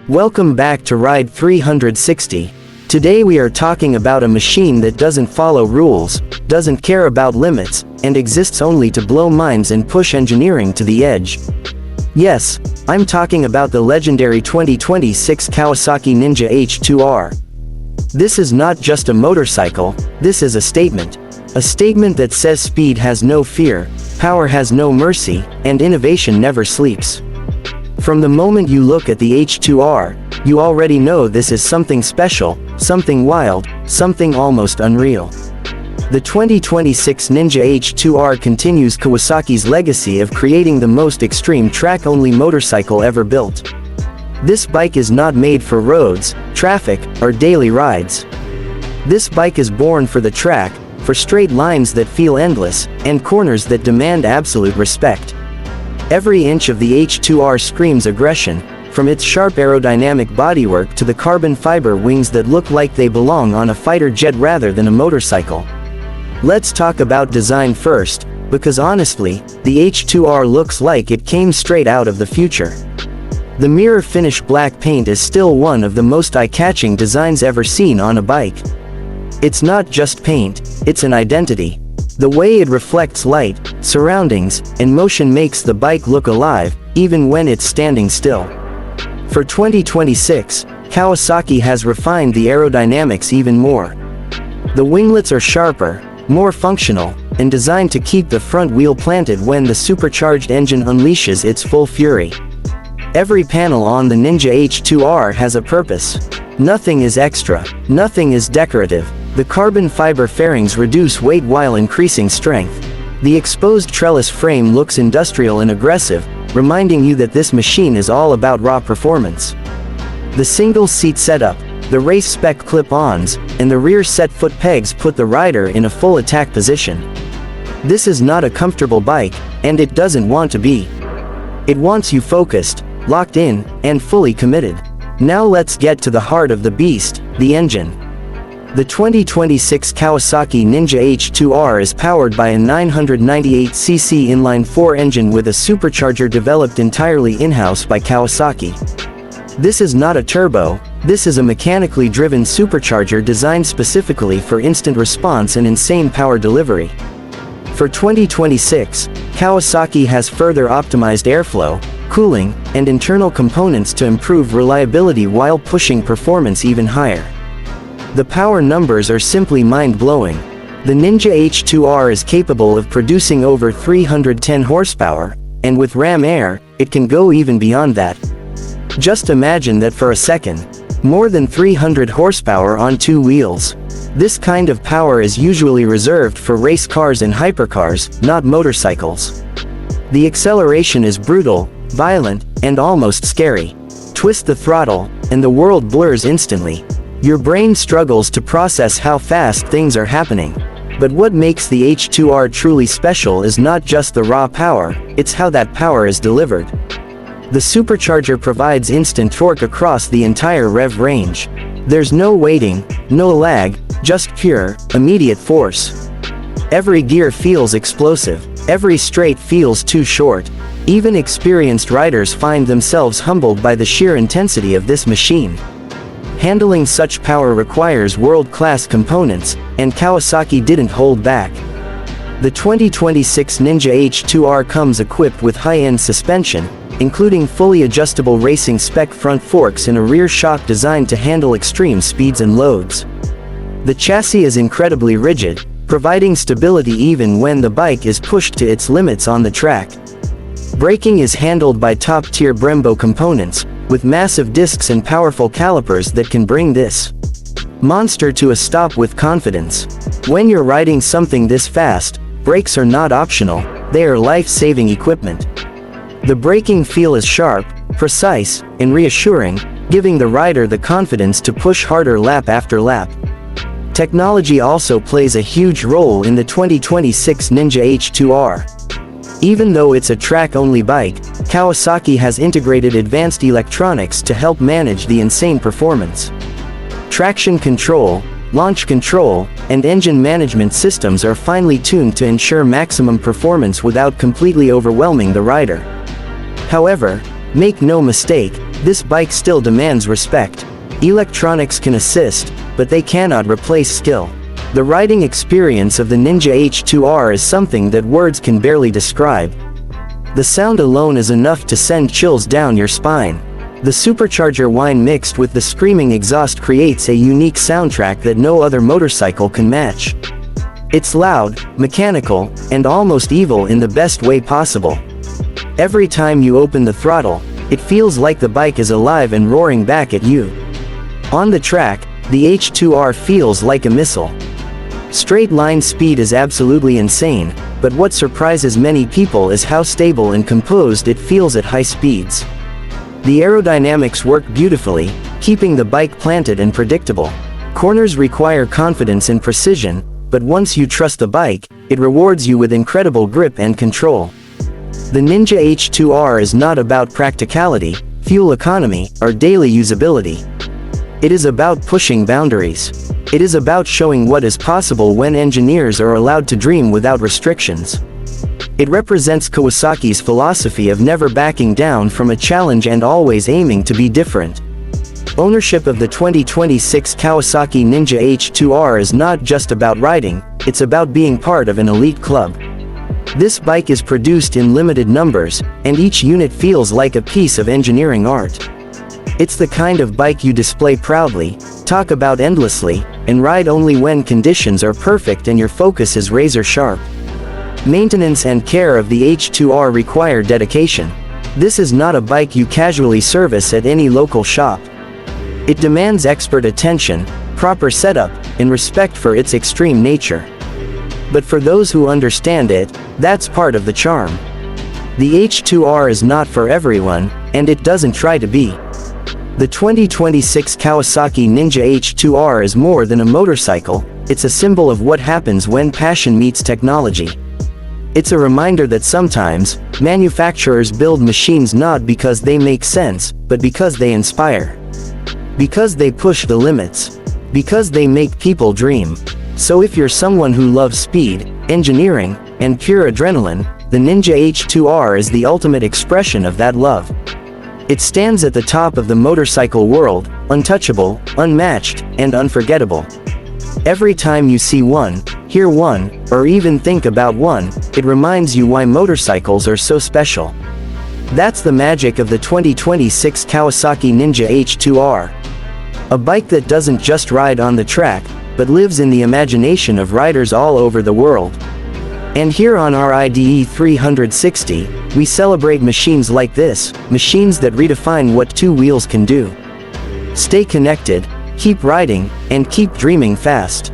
Welcome back to Ride 360. Today we are talking about a machine that doesn't follow rules, doesn't care about limits, and exists only to blow minds and push engineering to the edge. Yes, I'm talking about the legendary 2026 Kawasaki Ninja H2R. This is not just a motorcycle, this is a statement. A statement that says speed has no fear, power has no mercy, and innovation never sleeps. From the moment you look at the H2R, you already know this is something special, something wild, something almost unreal. The 2026 Ninja H2R continues Kawasaki's legacy of creating the most extreme track-only motorcycle ever built. This bike is not made for roads, traffic, or daily rides. This bike is born for the track, for straight lines that feel endless, and corners that demand absolute respect. Every inch of the H2R screams aggression, from its sharp aerodynamic bodywork to the carbon fiber wings that look like they belong on a fighter jet rather than a motorcycle. Let's talk about design first, because honestly, the H2R looks like it came straight out of the future. The mirror-finish black paint is still one of the most eye-catching designs ever seen on a bike. It's not just paint, it's an identity. The way it reflects light, surroundings, and motion makes the bike look alive, even when it's standing still. For 2026, Kawasaki has refined the aerodynamics even more. The winglets are sharper, more functional, and designed to keep the front wheel planted when the supercharged engine unleashes its full fury. Every panel on the Ninja H2R has a purpose. Nothing is extra, nothing is decorative. The carbon fiber fairings reduce weight while increasing strength. The exposed trellis frame looks industrial and aggressive, reminding you that this machine is all about raw performance. The single seat setup, the race spec clip-ons, and the rear set foot pegs put the rider in a full attack position. This is not a comfortable bike, and it doesn't want to be. It wants you focused, locked in, and fully committed. Now let's get to the heart of the beast, the engine. The 2026 Kawasaki Ninja H2R is powered by a 998cc inline-4 engine with a supercharger developed entirely in-house by Kawasaki. This is not a turbo, this is a mechanically driven supercharger designed specifically for instant response and insane power delivery. For 2026, Kawasaki has further optimized airflow, cooling, and internal components to improve reliability while pushing performance even higher. The power numbers are simply mind-blowing. The Ninja H2R is capable of producing over 310 horsepower, and with ram air, it can go even beyond that. Just imagine that for a second. More than 300 horsepower on two wheels. This kind of power is usually reserved for race cars and hypercars, not motorcycles. The acceleration is brutal, violent, and almost scary. Twist the throttle, and the world blurs instantly. Your brain struggles to process how fast things are happening. But what makes the H2R truly special is not just the raw power, it's how that power is delivered. The supercharger provides instant torque across the entire rev range. There's no waiting, no lag, just pure, immediate force. Every gear feels explosive, every straight feels too short. Even experienced riders find themselves humbled by the sheer intensity of this machine. Handling such power requires world-class components, and Kawasaki didn't hold back. The 2026 Ninja H2R comes equipped with high-end suspension, including fully adjustable racing spec front forks and a rear shock designed to handle extreme speeds and loads. The chassis is incredibly rigid, providing stability even when the bike is pushed to its limits on the track. Braking is handled by top-tier Brembo components, with massive discs and powerful calipers that can bring this monster to a stop with confidence. When you're riding something this fast, brakes are not optional, they are life-saving equipment. The braking feel is sharp, precise, and reassuring, giving the rider the confidence to push harder lap after lap. Technology also plays a huge role in the 2026 Ninja H2R. Even though it's a track-only bike, Kawasaki has integrated advanced electronics to help manage the insane performance. Traction control, launch control, and engine management systems are finely tuned to ensure maximum performance without completely overwhelming the rider. However, make no mistake, this bike still demands respect. Electronics can assist, but they cannot replace skill. The riding experience of the Ninja H2R is something that words can barely describe. The sound alone is enough to send chills down your spine. The supercharger whine mixed with the screaming exhaust creates a unique soundtrack that no other motorcycle can match. It's loud, mechanical, and almost evil in the best way possible. Every time you open the throttle, it feels like the bike is alive and roaring back at you. On the track, the H2R feels like a missile. Straight line speed is absolutely insane, but what surprises many people is how stable and composed it feels at high speeds. The aerodynamics work beautifully, keeping the bike planted and predictable. Corners require confidence and precision, but once you trust the bike, it rewards you with incredible grip and control. The Ninja H2R is not about practicality, fuel economy, or daily usability. It is about pushing boundaries. It is about showing what is possible when engineers are allowed to dream without restrictions. It represents Kawasaki's philosophy of never backing down from a challenge and always aiming to be different. Ownership of the 2026 Kawasaki Ninja H2R is not just about riding, it's about being part of an elite club. This bike is produced in limited numbers, and each unit feels like a piece of engineering art. It's the kind of bike you display proudly, talk about endlessly, and ride only when conditions are perfect and your focus is razor sharp. Maintenance and care of the H2R require dedication. This is not a bike you casually service at any local shop. It demands expert attention, proper setup, and respect for its extreme nature. But for those who understand it, that's part of the charm. The H2R is not for everyone, and it doesn't try to be. The 2026 Kawasaki Ninja H2R is more than a motorcycle, it's a symbol of what happens when passion meets technology. It's a reminder that sometimes, manufacturers build machines not because they make sense, but because they inspire. Because they push the limits. Because they make people dream. So if you're someone who loves speed, engineering, and pure adrenaline, the Ninja H2R is the ultimate expression of that love. It stands at the top of the motorcycle world, untouchable, unmatched, and unforgettable. Every time you see one, hear one, or even think about one, it reminds you why motorcycles are so special. That's the magic of the 2026 Kawasaki Ninja H2R. A bike that doesn't just ride on the track, but lives in the imagination of riders all over the world. And here on our RIDE360, we celebrate machines like this, machines that redefine what two wheels can do. Stay connected, keep riding, and keep dreaming fast.